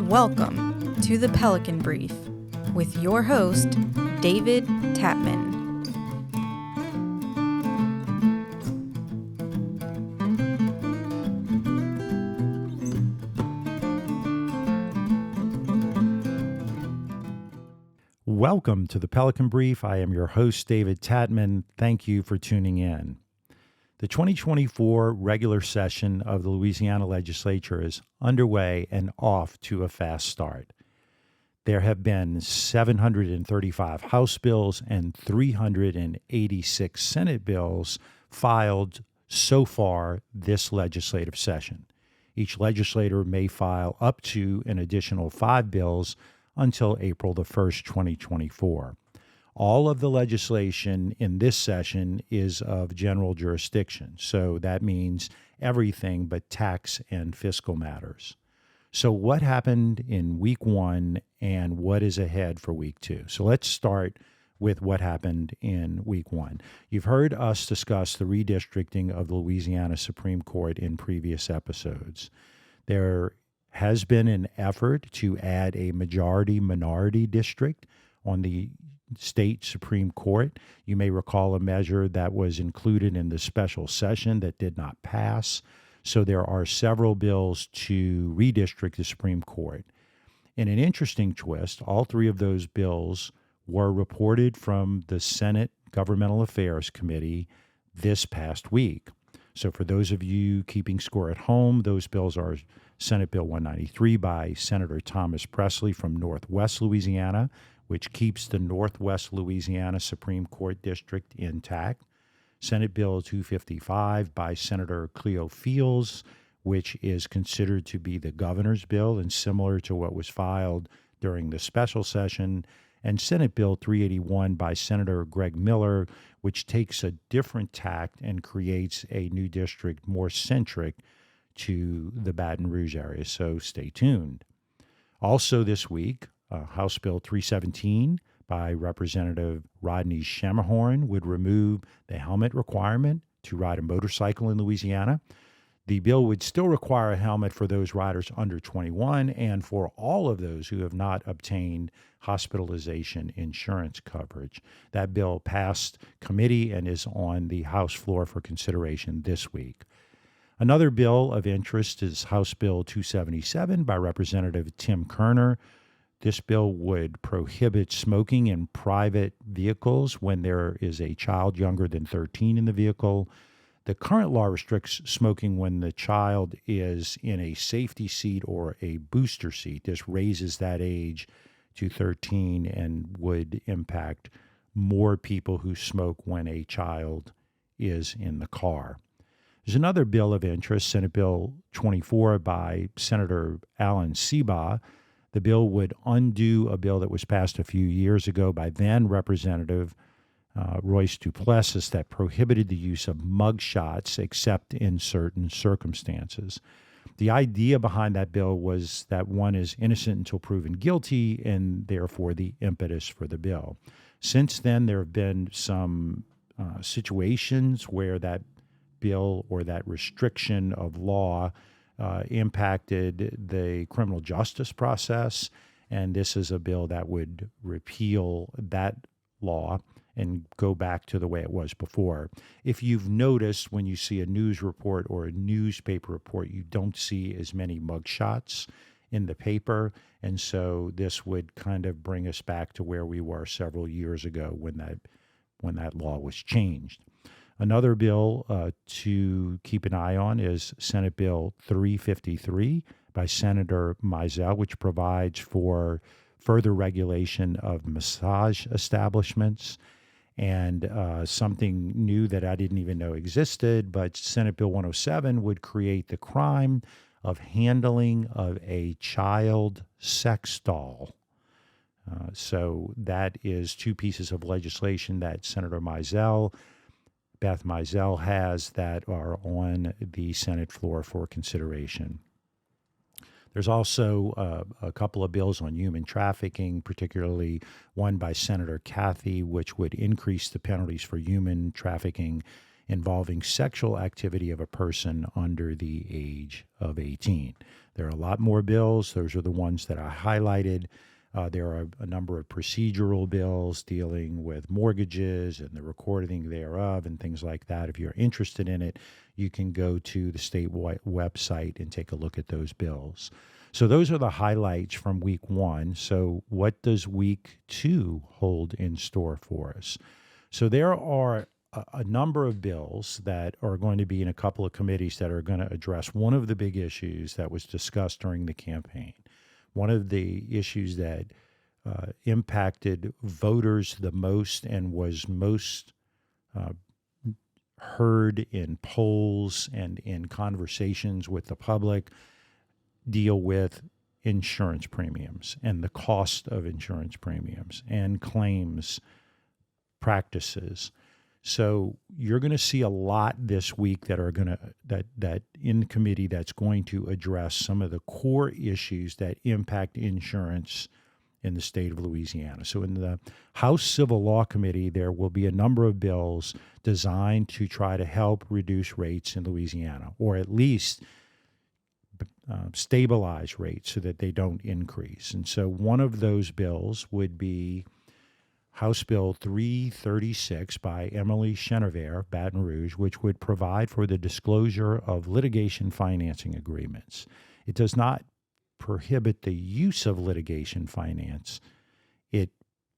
Welcome to the Pelican Brief with your host, David Tatman. Welcome to the Pelican Brief. I am your host, David Tatman. Thank you for tuning in. The 2024 regular session of the Louisiana Legislature is underway and off to a fast start. There have been 735 House bills and 386 Senate bills filed so far this legislative session. Each legislator may file up to an additional 5 bills until April the 1st, 2024. All of the legislation in this session is of general jurisdiction, so that means everything but tax and fiscal matters. So what happened in week 1 and what is ahead for week 2? So let's start with what happened in week 1. You've heard us discuss the redistricting of the Louisiana Supreme Court in previous episodes. There has been an effort to add a majority-minority district on the state Supreme Court. You may recall a measure that was included in the special session that did not pass. So there are several bills to redistrict the Supreme Court. In an interesting twist, all 3 of those bills were reported from the Senate Governmental Affairs Committee this past week. So for those of you keeping score at home, those bills are Senate Bill 193 by Senator Thomas Presley from Northwest Louisiana, which keeps the Northwest Louisiana Supreme Court District intact. Senate Bill 255 by Senator Cleo Fields, which is considered to be the governor's bill and similar to what was filed during the special session. And Senate Bill 381 by Senator Greg Miller, which takes a different tact and creates a new district more centric to the Baton Rouge area. So stay tuned. Also this week, House Bill 317 by Representative Rodney Schermerhorn would remove the helmet requirement to ride a motorcycle in Louisiana. The bill would still require a helmet for those riders under 21 and for all of those who have not obtained hospitalization insurance coverage. That bill passed committee and is on the House floor for consideration this week. Another bill of interest is House Bill 277 by Representative Tim Kerner. This bill would prohibit smoking in private vehicles when there is a child younger than 13 in the vehicle. The current law restricts smoking when the child is in a safety seat or a booster seat. This raises that age to 13 and would impact more people who smoke when a child is in the car. There's another bill of interest, Senate Bill 24 by Senator Alan Seabaugh. The bill would undo a bill that was passed a few years ago by then Representative Royce Duplessis that prohibited the use of mugshots except in certain circumstances. The idea behind that bill was that one is innocent until proven guilty and therefore the impetus for the bill. Since then, there have been some situations where that bill or that restriction of law impacted the criminal justice process, and this is a bill that would repeal that law and go back to the way it was before. If you've noticed when you see a news report or a newspaper report, you don't see as many mugshots in the paper, and so this would kind of bring us back to where we were several years ago when that law was changed. Another bill to keep an eye on is Senate Bill 353 by Senator Mizell, which provides for further regulation of massage establishments and something new that I didn't even know existed, but Senate Bill 107 would create the crime of handling of a child sex doll. So that is 2 pieces of legislation that Senator Beth Mizell has that are on the Senate floor for consideration. There's also a couple of bills on human trafficking, particularly one by Senator Cathy, which would increase the penalties for human trafficking involving sexual activity of a person under the age of 18. There are a lot more bills. Those are the ones that I highlighted. There are a number of procedural bills dealing with mortgages and the recording thereof and things like that. If you're interested in it, you can go to the state website and take a look at those bills. So those are the highlights from week 1. So what does week 2 hold in store for us? So there are a number of bills that are going to be in a couple of committees that are going to address one of the big issues that was discussed during the campaign. One of the issues that impacted voters the most and was most heard in polls and in conversations with the public deal with insurance premiums and the cost of insurance premiums and claims practices. So you're going to see a lot this week that are going to that in committee that's going to address some of the core issues that impact insurance in the state of Louisiana. So in the House Civil Law Committee, there will be a number of bills designed to try to help reduce rates in Louisiana, or at least stabilize rates so that they don't increase. And so one of those bills would be House Bill 336 by Emily Chenevier, Baton Rouge, which would provide for the disclosure of litigation financing agreements. It does not prohibit the use of litigation finance. It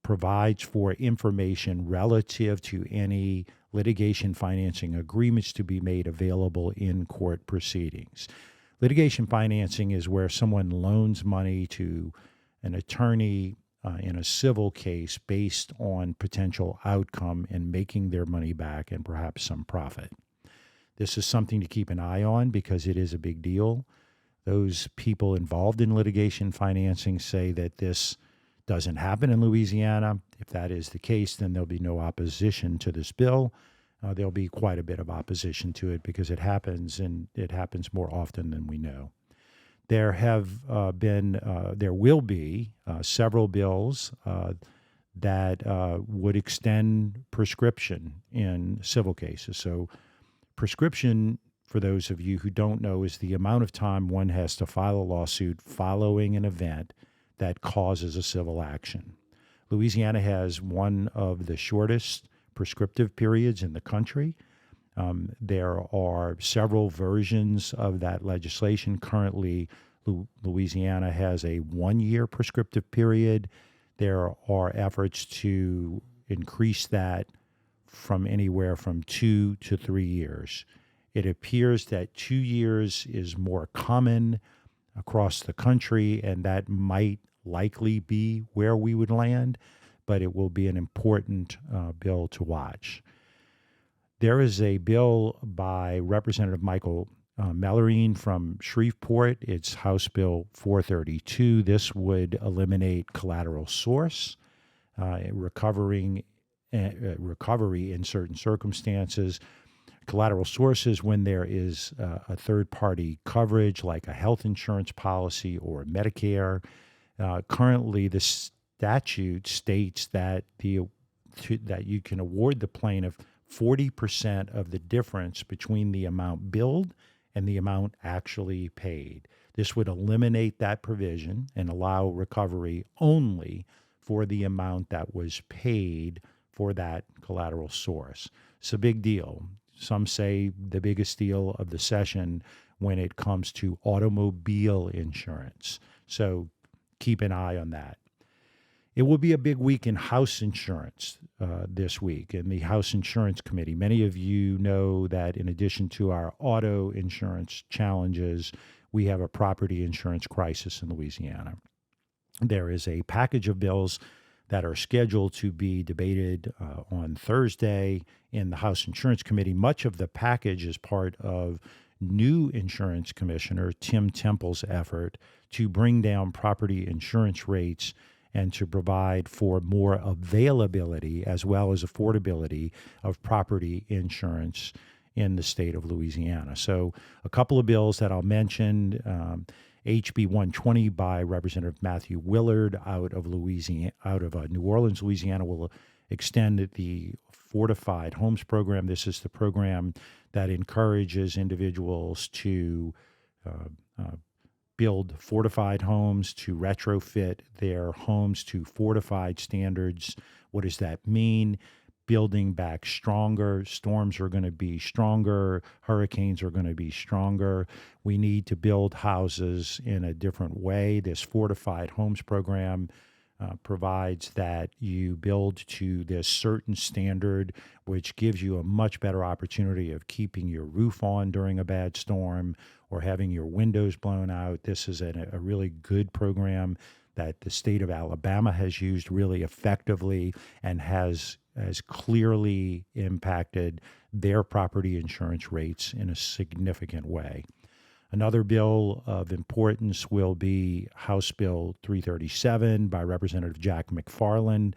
provides for information relative to any litigation financing agreements to be made available in court proceedings. Litigation financing is where someone loans money to an attorney in a civil case based on potential outcome and making their money back and perhaps some profit. This is something to keep an eye on because it is a big deal. Those people involved in litigation financing say that this doesn't happen in Louisiana. If that is the case, then there'll be no opposition to this bill. There'll be quite a bit of opposition to it because it happens, and it happens more often than we know. There will be several bills that would extend prescription in civil cases. So prescription, for those of you who don't know, is the amount of time one has to file a lawsuit following an event that causes a civil action. Louisiana has one of the shortest prescriptive periods in the country. There are several versions of that legislation. Currently, Louisiana has a 1-year prescriptive period. There are efforts to increase that from anywhere from 2 to 3 years. It appears that 2 years is more common across the country, and that might likely be where we would land, but it will be an important bill to watch. There is a bill by Representative Michael Mellerine from Shreveport. It's House Bill 432. This would eliminate collateral source, recovery in certain circumstances. Collateral sources when there is a third-party coverage like a health insurance policy or Medicare. Currently, the statute states that that you can award the plaintiff 40% of the difference between the amount billed and the amount actually paid. This would eliminate that provision and allow recovery only for the amount that was paid for that collateral source. It's a big deal. Some say the biggest deal of the session when it comes to automobile insurance. So keep an eye on that. It will be a big week in House insurance this week in the House Insurance Committee. Many of you know that in addition to our auto insurance challenges, we have a property insurance crisis in Louisiana. There is a package of bills that are scheduled to be debated on Thursday in the House Insurance Committee. Much of the package is part of new Insurance Commissioner Tim Temple's effort to bring down property insurance rates and to provide for more availability as well as affordability of property insurance in the state of Louisiana. So a couple of bills that I'll mention, HB 120 by Representative Matthew Willard out of New Orleans, Louisiana, will extend the Fortified Homes program. This is the program that encourages individuals to build fortified homes, to retrofit their homes to fortified standards. What does that mean? Building back stronger. Storms are going to be stronger. Hurricanes are going to be stronger. We need to build houses in a different way. This Fortified Homes program provides that you build to this certain standard, which gives you a much better opportunity of keeping your roof on during a bad storm or having your windows blown out. This is a really good program that the state of Alabama has used really effectively and has clearly impacted their property insurance rates in a significant way. Another bill of importance will be House Bill 337 by Representative Jack McFarland.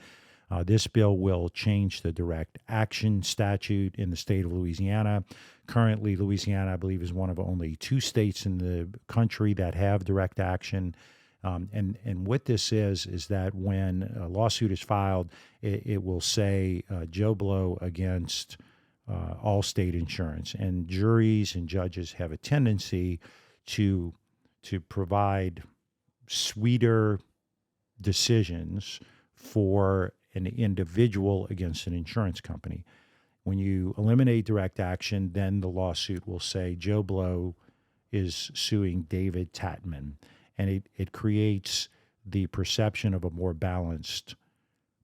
This bill will change the direct action statute in the state of Louisiana. Currently, Louisiana, I believe, is one of only 2 states in the country that have direct action. And what this is that when a lawsuit is filed, it will say Joe Blow against all state insurance. And juries and judges have a tendency to provide sweeter decisions for an individual against an insurance company. When you eliminate direct action, then the lawsuit will say Joe Blow is suing David Tatman. And it creates the perception of a more balanced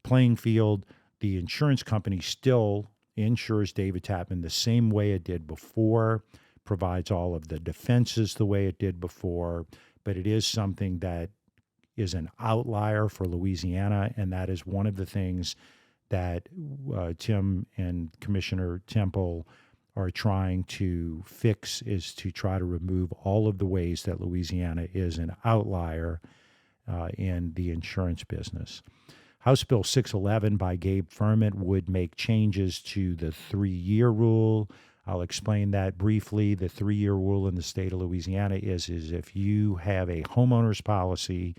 playing field. The insurance company still insures David Tatman the same way it did before, provides all of the defenses the way it did before, but it is something that is an outlier for Louisiana, and that is one of the things that Tim and Commissioner Temple are trying to fix, is to try to remove all of the ways that Louisiana is an outlier in the insurance business. House Bill 611 by Gabe Furman would make changes to the 3-year rule. I'll explain that briefly. The 3-year rule in the state of Louisiana is if you have a homeowner's policy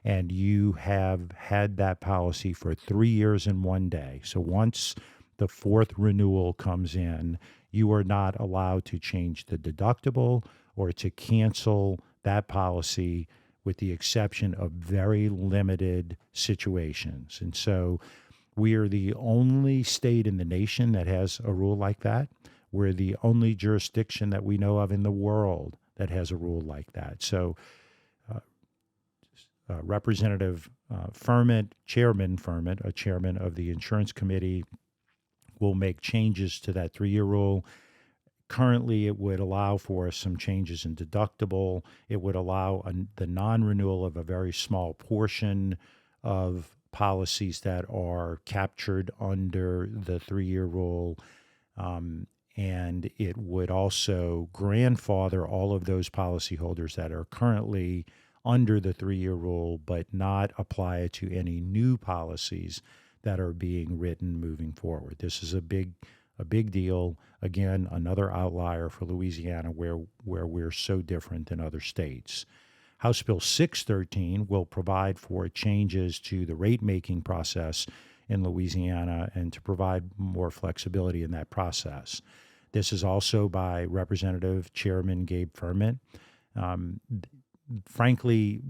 and you have had that policy for 3 years and 1 day, so once the 4th renewal comes in, you are not allowed to change the deductible or to cancel that policy with the exception of very limited situations. And so we are the only state in the nation that has a rule like that. We're the only jurisdiction that we know of in the world that has a rule like that. So Representative Furman, Chairman Furman, a chairman of the Insurance Committee, will make changes to that 3-year rule. Currently, it would allow for some changes in deductible. It would allow the non-renewal of a very small portion of policies that are captured under the 3-year rule. And it would also grandfather all of those policyholders that are currently under the 3-year rule, but not apply it to any new policies that are being written moving forward. This is a big deal. Again, another outlier for Louisiana where we're so different than other states. House Bill 613 will provide for changes to the rate-making process in Louisiana and to provide more flexibility in that process. This is also by Representative Chairman Gabe Furman. Frankly,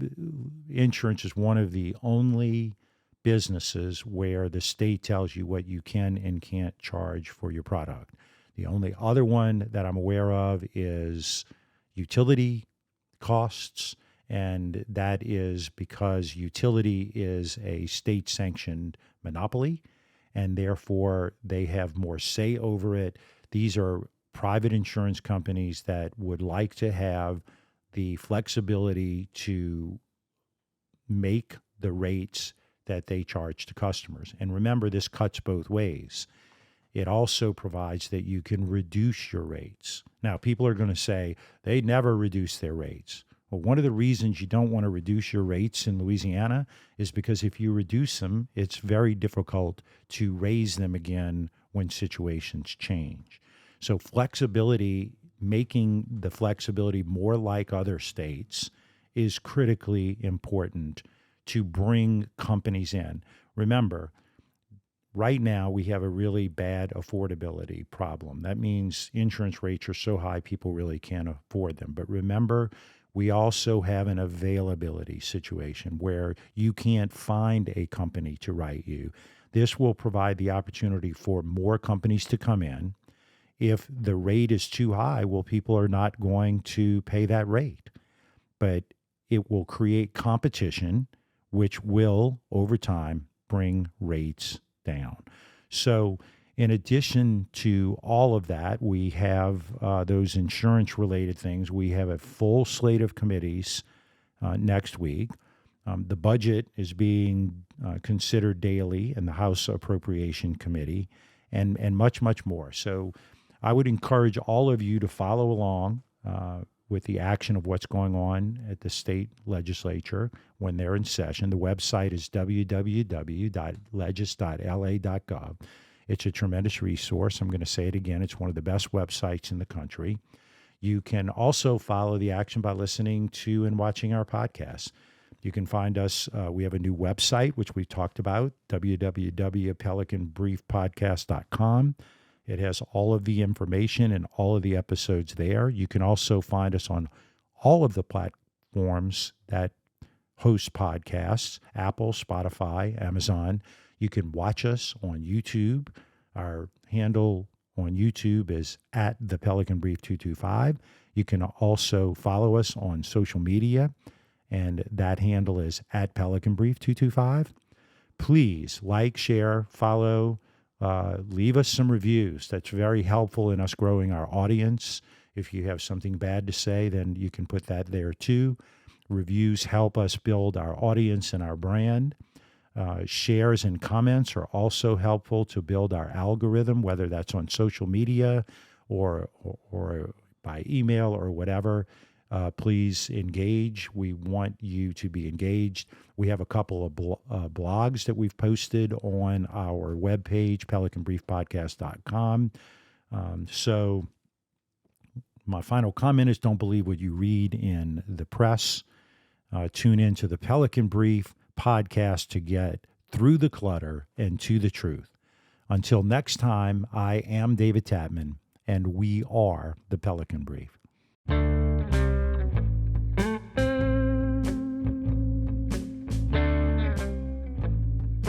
insurance is one of the only businesses where the state tells you what you can and can't charge for your product. The only other one that I'm aware of is utility costs, and that is because utility is a state-sanctioned monopoly, and therefore they have more say over it. These are private insurance companies that would like to have the flexibility to make the rates that they charge to customers. And remember, this cuts both ways. It also provides that you can reduce your rates. Now, people are going to say they never reduce their rates. Well, one of the reasons you don't want to reduce your rates in Louisiana is because if you reduce them, it's very difficult to raise them again when situations change. So flexibility, making the flexibility more like other states, is critically important to bring companies in. Remember, right now we have a really bad affordability problem. That means insurance rates are so high people really can't afford them. But remember, we also have an availability situation where you can't find a company to write you. This will provide the opportunity for more companies to come in. If the rate is too high, well, people are not going to pay that rate. But it will create competition, which will, over time, bring rates down. So in addition to all of that, we have those insurance-related things. We have a full slate of committees next week. The budget is being considered daily in the House Appropriation Committee, and much, much more. So I would encourage all of you to follow along with the action of what's going on at the state legislature when they're in session. The website is www.legis.la.gov. It's a tremendous resource. I'm going to say it again. It's one of the best websites in the country. You can also follow the action by listening to and watching our podcasts. You can find us. We have a new website, which we talked about, www.pelicanbriefpodcast.com. It has all of the information and all of the episodes there. You can also find us on all of the platforms that host podcasts, Apple, Spotify, Amazon. You can watch us on YouTube. Our handle on YouTube is at the Pelican Brief 225. You can also follow us on social media, and that handle is at Pelican Brief 225. Please like, share, follow, leave us some reviews. That's very helpful in us growing our audience. If you have something bad to say, then you can put that there too. Reviews help us build our audience and our brand. Shares and comments are also helpful to build our algorithm, whether that's on social media or by email or whatever. Please engage. We want you to be engaged. We have a couple of blogs that we've posted on our webpage, pelicanbriefpodcast.com. So my final comment is don't believe what you read in the press. Tune in to the Pelican Brief podcast to get through the clutter and to the truth. Until next time, I am David Tatman, and we are the Pelican Brief.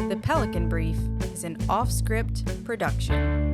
The Pelican Brief is an off-script production.